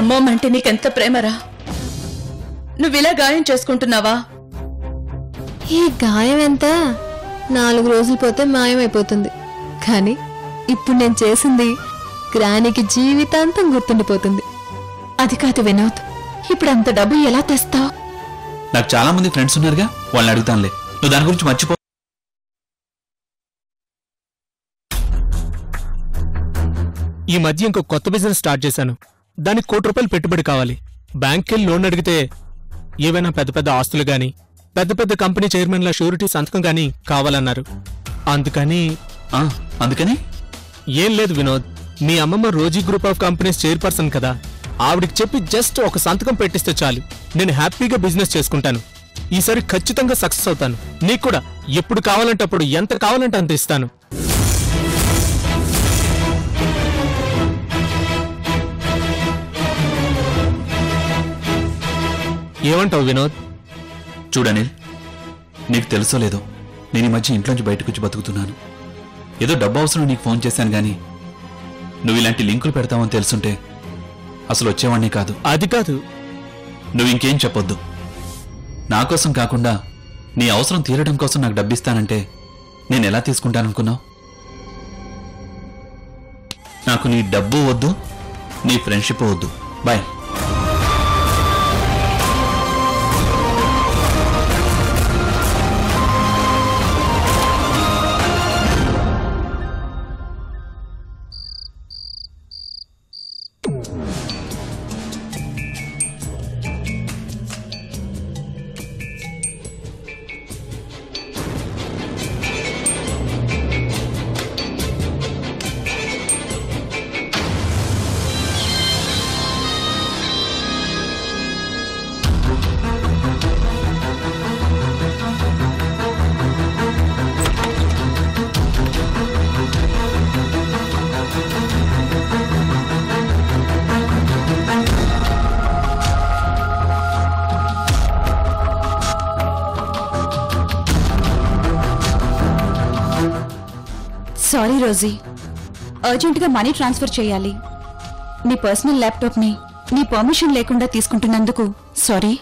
అమ్మమ్మ అంటే నీకెంత ప్రేమరా? నువ్విలా గాయం చేసుకుంటున్నావా? ఈ గాయం ఎంత 4 రోజులు పోతే మాయమైపోతుంది. కానీ ఇప్పుడు నేను చేసింది గ్రానికి జీవితాంతం గుర్తుండిపోతుంది. అది కాదు వినోద్, ఇప్పుడు అంత డబ్బు ఎలా తెస్తావు? నాకు చాలా మంది ఫ్రెండ్స్ ఉన్నారుగా, వాళ్ళని అడుగుతానులే. నువ్వు దాని గురించి మర్చిపో. ఈ మధ్య ఇంకో కొత్త బిజినెస్ స్టార్ట్ చేశాను. దానికి ₹1,00,00,000 పెట్టుబడి కావాలి. బ్యాంక్కెళ్ళి లోన్ అడిగితే ఏవైనా పెద్ద పెద్ద ఆస్తులు గాని, పెద్ద పెద్ద కంపెనీ చైర్మన్ల షూరిటీ సంతకం గాని కావాలన్నారు. అందుకని ఏం లేదు వినోద్, మీ అమ్మమ్మ Rosy group of companies chairperson కదా, ఆవిడికి చెప్పి జస్ట్ ఒక సంతకం పెట్టిస్తే చాలు. నేను హ్యాపీగా బిజినెస్ చేసుకుంటాను. ఈసారి ఖచ్చితంగా సక్సెస్ అవుతాను. నీకు కూడా ఎప్పుడు కావాలంటే అప్పుడు, ఎంత కావాలంటే అంత ఇస్తాను. ఏమంటావు వినోద్? చూడనిల్, నీకు తెలుసో లేదో, నేను ఈ మధ్య ఇంట్లోంచి బయటకొచ్చి బతుకుతున్నాను. ఏదో డబ్బు అవసరం నీకు ఫోన్ చేశాను గానీ, నువ్వు ఇలాంటి లింకులు పెడతావని తెలుసుంటే అసలు వచ్చేవాణ్ణి కాదు. అది కాదు, నువ్వు ఇంకేం చెప్పొద్దు. నా కోసం కాకుండా నీ అవసరం తీరడం కోసం నాకు డబ్బిస్తానంటే నేను ఎలా తీసుకుంటాననుకున్నావు? నాకు నీ డబ్బు వద్దు, నీ ఫ్రెండ్షిప్ వద్దు. బాయ్. సారీ రోజీ, అర్జెంటుగా మనీ ట్రాన్స్ఫర్ చేయాలి. నీ పర్సనల్ ల్యాప్టాప్ ని నీ పర్మిషన్ లేకుండా తీసుకుంటున్నందుకు సారీ.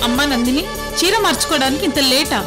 అమ్మా నందిని, చీర మార్చుకోవడానికి ఇంత లేటా?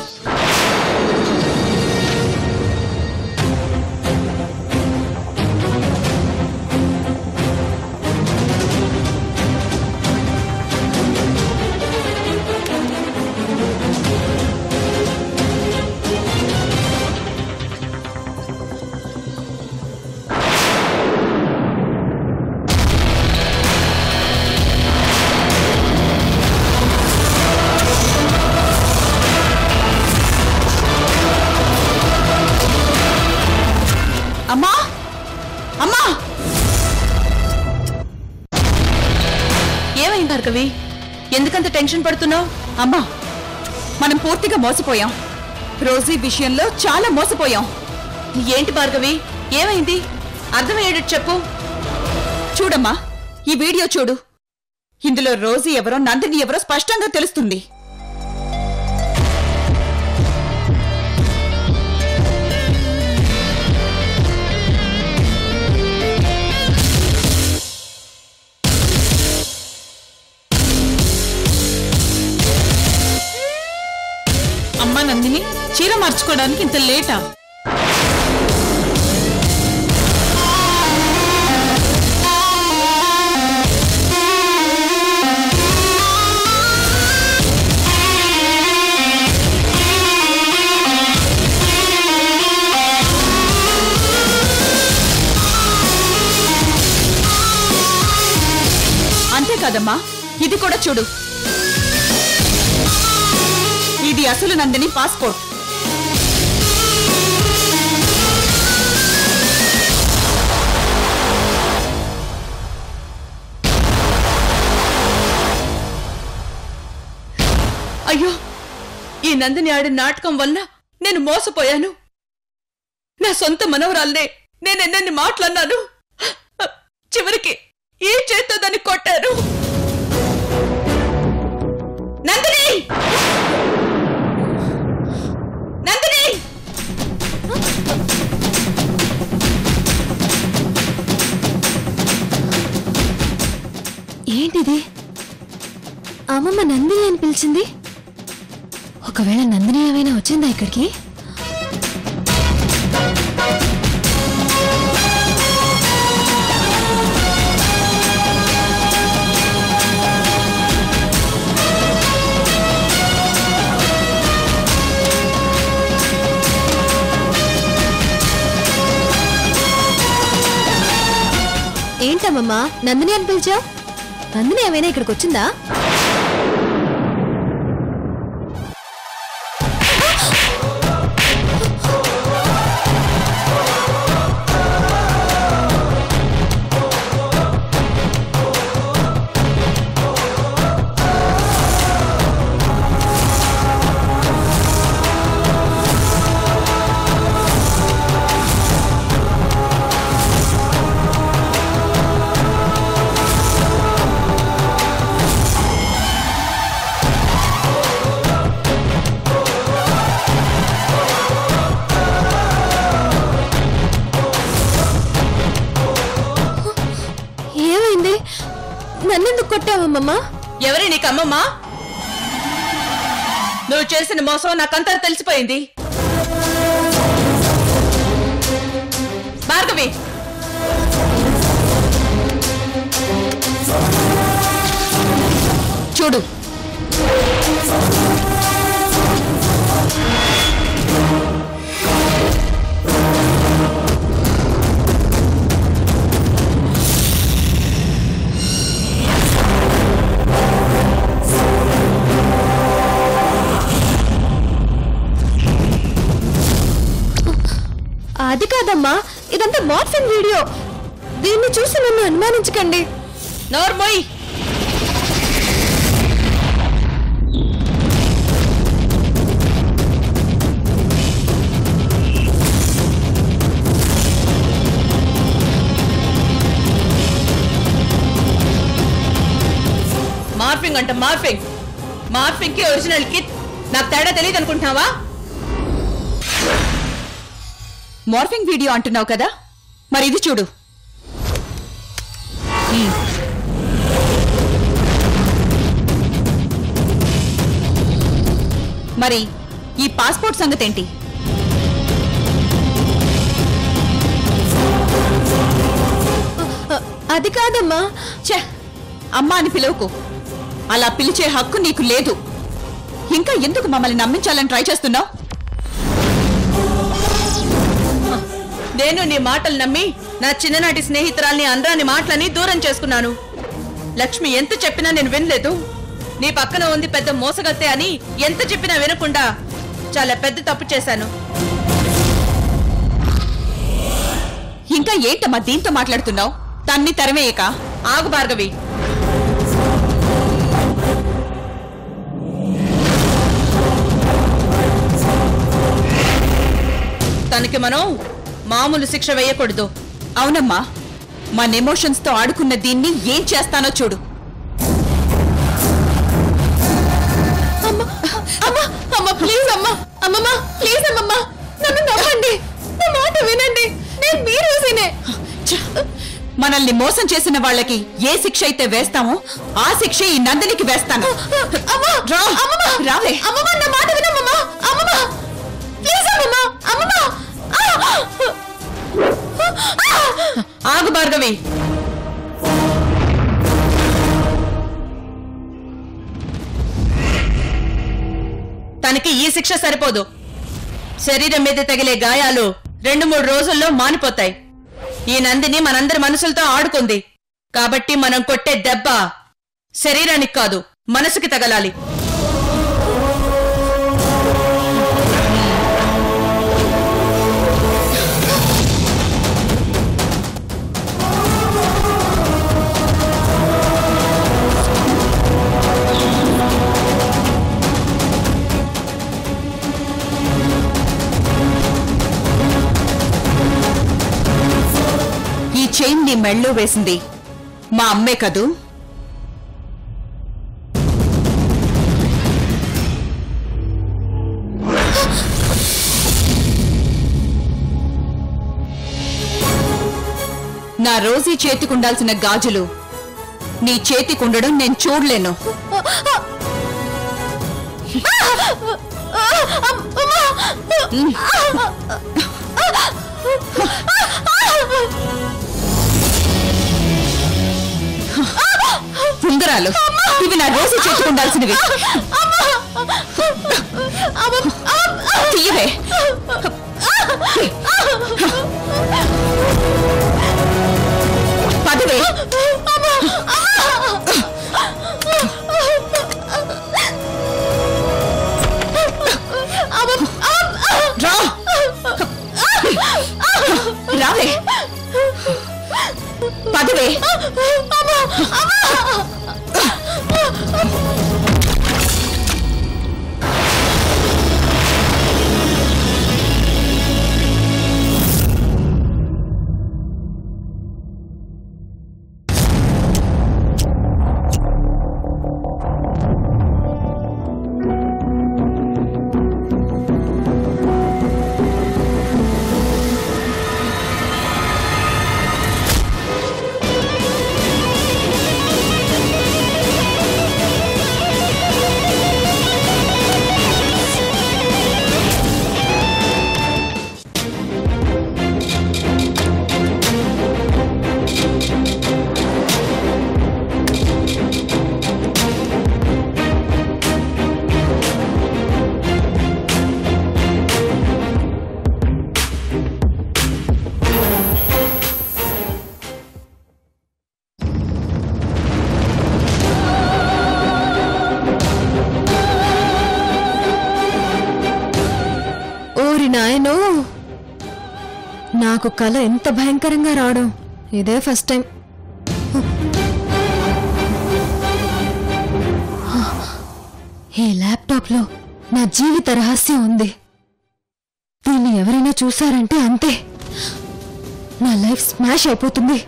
అమ్మా అమ్మా, ఏమైంది భార్గవి? ఎందుకంత టెన్షన్ పడుతున్నావు? అమ్మా, మనం పూర్తిగా మోసపోయాం. రోజీ విషయంలో చాలా మోసపోయాం. ఏంటి భార్గవి, ఏమైంది? అర్థమయ్యేటట్టు చెప్పు. చూడమ్మా, ఈ వీడియో చూడు. ఇందులో రోజీ ఎవరో నందిని ఎవరో స్పష్టంగా తెలుస్తుంది. అమ్మ అమ్మా నందిని, చీర మార్చుకోవడానికి ఇంత లేటా? అంతే కాదమ్మా, ఇది కూడా చూడు. ఇది అసలు నందిని పాస్పోర్ట్. అయ్యో, ఈ నందిని ఆడిన నాటకం వల్ల నేను మోసపోయాను. నా సొంత మనవరాల్నే నేనెన్నెన్ని మాటలన్నాను. చివరికి ఏ చేత్తో దాన్ని కొట్టారు. నందిని! నందిని! ఏంటిది? అమ్మమ్మ నందిని అని పిలిచింది. ఒకవేళ నందిని ఏమైనా వచ్చిందా ఇక్కడికి? ఏంటమ్మమ్మా నందిని అని పిలిచావు? నందిని ఏమైనా ఇక్కడికి వచ్చిందా? నన్నెందుకు కొట్టావమ్మమ్మా? ఎవరి నీకమ్మమ్మా? నువ్వు చేసిన మోసం నాకంతా తెలిసిపోయింది. భార్గవి, చూడు. అది కాదమ్మా, ఇదంతా మార్ఫింగ్ వీడియో. దీన్ని చూసి నన్ను అనుమానించకండి. నోర్మోయ్. మార్ఫింగ్ అంట మార్ఫింగ్. మార్ఫింగ్ కి ఒరిజినల్ కి నాకు తేడా తెలియదు అనుకుంటున్నావా? మార్ఫింగ్ వీడియో అంటున్నావు కదా, మరి ఇది చూడు. మరి ఈ పాస్పోర్ట్ సంగతి ఏంటి? అది కాదమ్మా. ఛే, అమ్మా అని పిలువకు. అలా పిలిచే హక్కు నీకు లేదు. ఇంకా ఎందుకు మమ్మల్ని నమ్మించాలని ట్రై చేస్తున్నావు? నేను నీ మాటలు నమ్మి నా చిన్ననాటి స్నేహితురాల్ని అనరాని మాటలని దూరం చేసుకున్నాను. లక్ష్మి ఎంత చెప్పినా నేను వినలేదు. నీ పక్కన ఉంది పెద్ద మోసగత్తే అని ఎంత చెప్పినా వినకుండా చాలా పెద్ద తప్పు చేశాను. ఇంకా ఏంటమ్మా దీంతో మాట్లాడుతున్నావు? తన్ని తరమేయక. ఆగు భార్గవి. తనకి మనం మామూలు శిక్ష వేయకూడదు. అవునమ్మా, మన ఎమోషన్స్ తో ఆడుకున్న దీన్ని ఏం చేస్తానో చూడు. అమ్మా ప్లీజ్ అమ్మా. అమ్మమ్మా ప్లీజ్ అమ్మమ్మా, నన్ను నమ్మండి. నా మాట వినండి. నేను మీ రోజునే. మనల్ని మోసం చేసిన వాళ్ళకి ఏ శిక్ష అయితే వేస్తామో ఆ శిక్ష ఈ నందినికి వేస్తాను. రావే. అమ్మమ్మ నా మాట వినమ్మా. అమ్మమ్మ ప్లీజ్ అమ్మమ్మ అమ్మమ్మ ఆగు భార్గవి. తనకి ఈ శిక్ష సరిపోదు. శరీరం మీద తగిలే గాయాలు 2-3 రోజుల్లో మానిపోతాయి. ఈ నందిని మనందరి మనసులతో ఆడుకుంది కాబట్టి మనం కొట్టే దెబ్బ శరీరానికి కాదు, మనసుకి తగలాలి. ఈ చైన్ నీ మెళ్ళో వేసింది మా అమ్మే కదూ? నా రోజీ చేతికుండాల్సిన గాజులు నీ చేతికుండడం నేను చూడలేను. ఉంగరాలు ఇవి నా రోజు చేతికుండాల్సినవి. తీయవే. పదవే. రావే. పదవే. నాయనో, నాకు కల ఎంత భయంకరంగా రావడం ఇదే ఫస్ట్ టైం. ఈ ల్యాప్టాప్లో నా జీవిత రహస్యం ఉంది. దీన్ని ఎవరైనా చూసారంటే అంతే, నా లైఫ్ స్మాష్ అయిపోతుంది.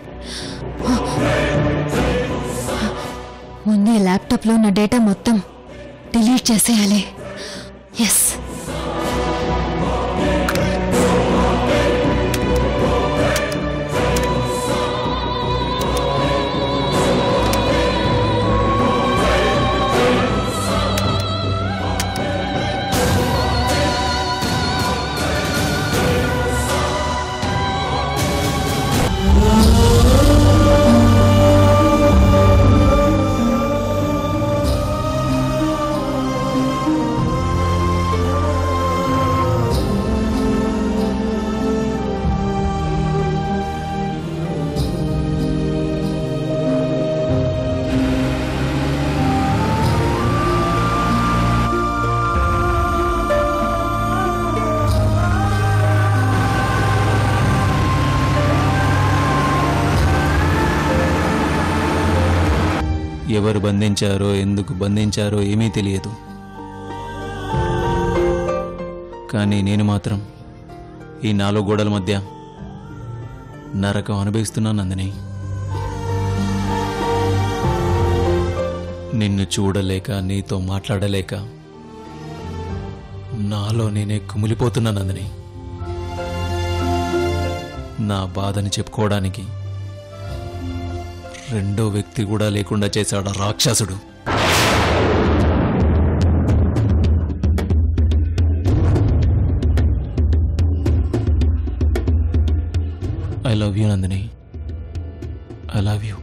ముందు ఈ ల్యాప్టాప్లో నా డేటా మొత్తం డిలీట్ చేసేయాలి. ఎస్. ఎవరు బంధించారో, ఎందుకు బంధించారో ఏమీ తెలియదు. కానీ నేను మాత్రం ఈ 4 గోడల మధ్య నరకం అనుభవిస్తున్నాను నందిని. నిన్ను చూడలేక, నీతో మాట్లాడలేక నాలో నేనే కుమిలిపోతున్నా నందిని. నా బాధని చెప్పుకోవడానికి రెండో వ్యక్తి కూడా లేకుండా చేశాడు రాక్షసుడు. I love you Nandini, I love you.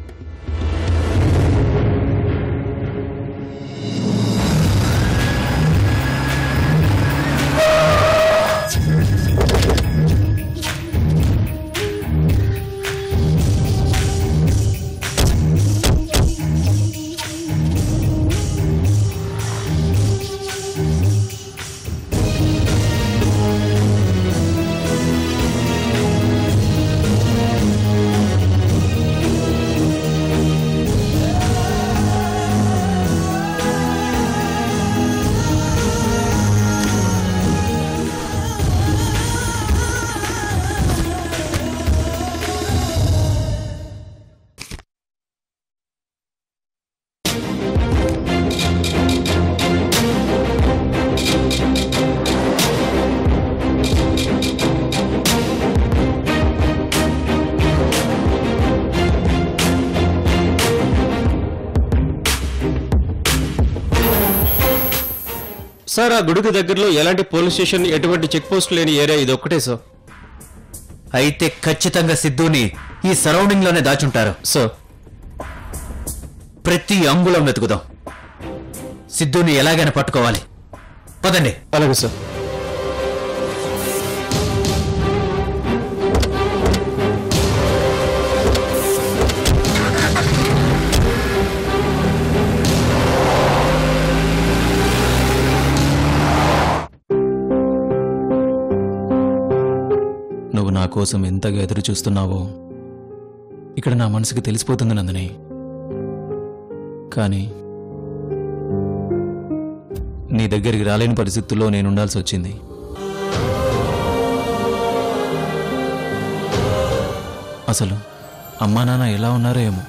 Sir, ఆ గుడికి దగ్గరలో ఎలాంటి పోలీస్ స్టేషన్, ఎటువంటి చెక్ పోస్ట్ లేని ఏరియా ఇది ఒక్కటే సార్. అయితే ఖచ్చితంగా సిద్ధుని ఈ సరౌండింగ్ లోనే దాచుంటారు. సార్, ప్రతి అంగుళం వెతుకుదాం. సిద్ధుని ఎలాగైనా పట్టుకోవాలి. పదండి. అలాగే సార్. నువ్వు నా కోసం ఎంతగా ఎదురు చూస్తున్నావో ఇక్కడ నా మనసుకి తెలిసిపోతుంది నందిని. కానీ నీ దగ్గరికి రాలేని పరిస్థితుల్లో నేను ఉండాల్సి వచ్చింది. అసలు అమ్మా నాన్న ఎలా ఉన్నారో ఏమో.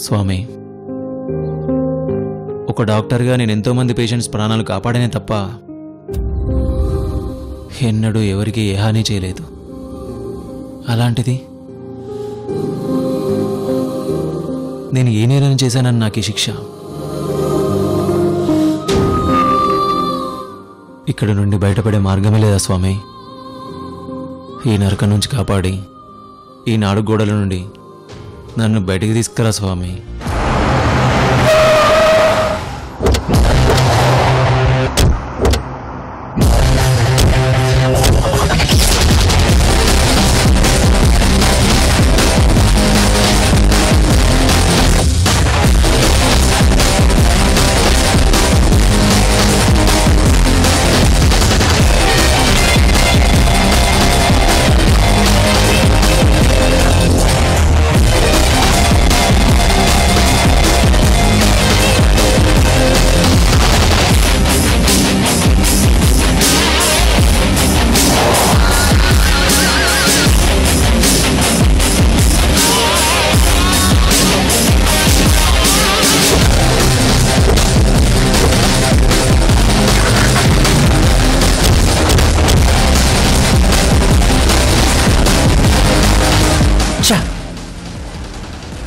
స్వామి, ఒక డాక్టర్గా నేను ఎంతో మంది పేషెంట్స్ ప్రాణాలు కాపాడనే తప్ప ఎన్నడూ ఎవరికి ఏ హాని చేయలేదు. అలాంటిది నేను ఏ నేరం చేశానని నాకు ఈ శిక్ష. ఇక్కడ నుండి బయటపడే మార్గమే లేదా స్వామి? ఈ నరకం నుంచి కాపాడి ఈ నాలుగు గోడల నుండి నన్ను బయటికి తీసుకురా స్వామి.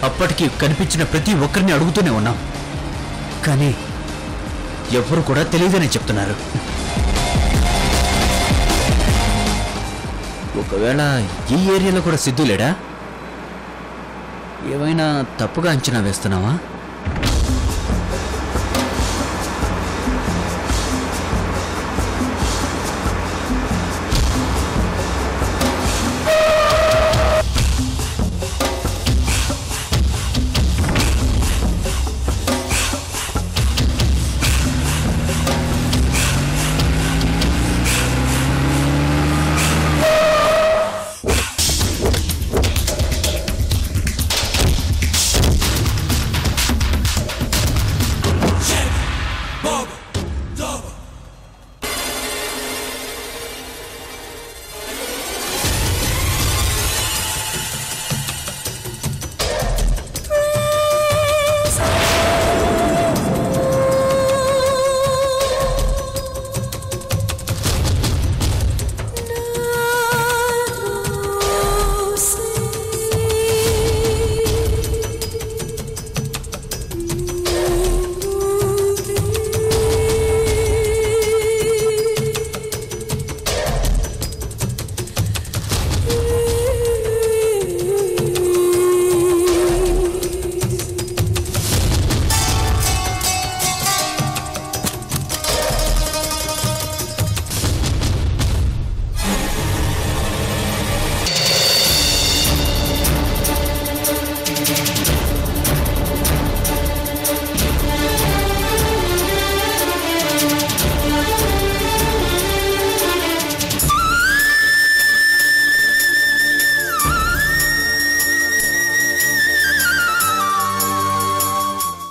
అప్పటికి కనిపించిన ప్రతి ఒక్కరిని అడుగుతూనే ఉన్నాం, కానీ ఎవరు కూడా తెలియదని చెప్తున్నారు. ఒకవేళ ఈ ఏరియాలో కూడా సిద్ధు లేడా? ఏమైనా తప్పుగా అంచనా వేస్తున్నావా?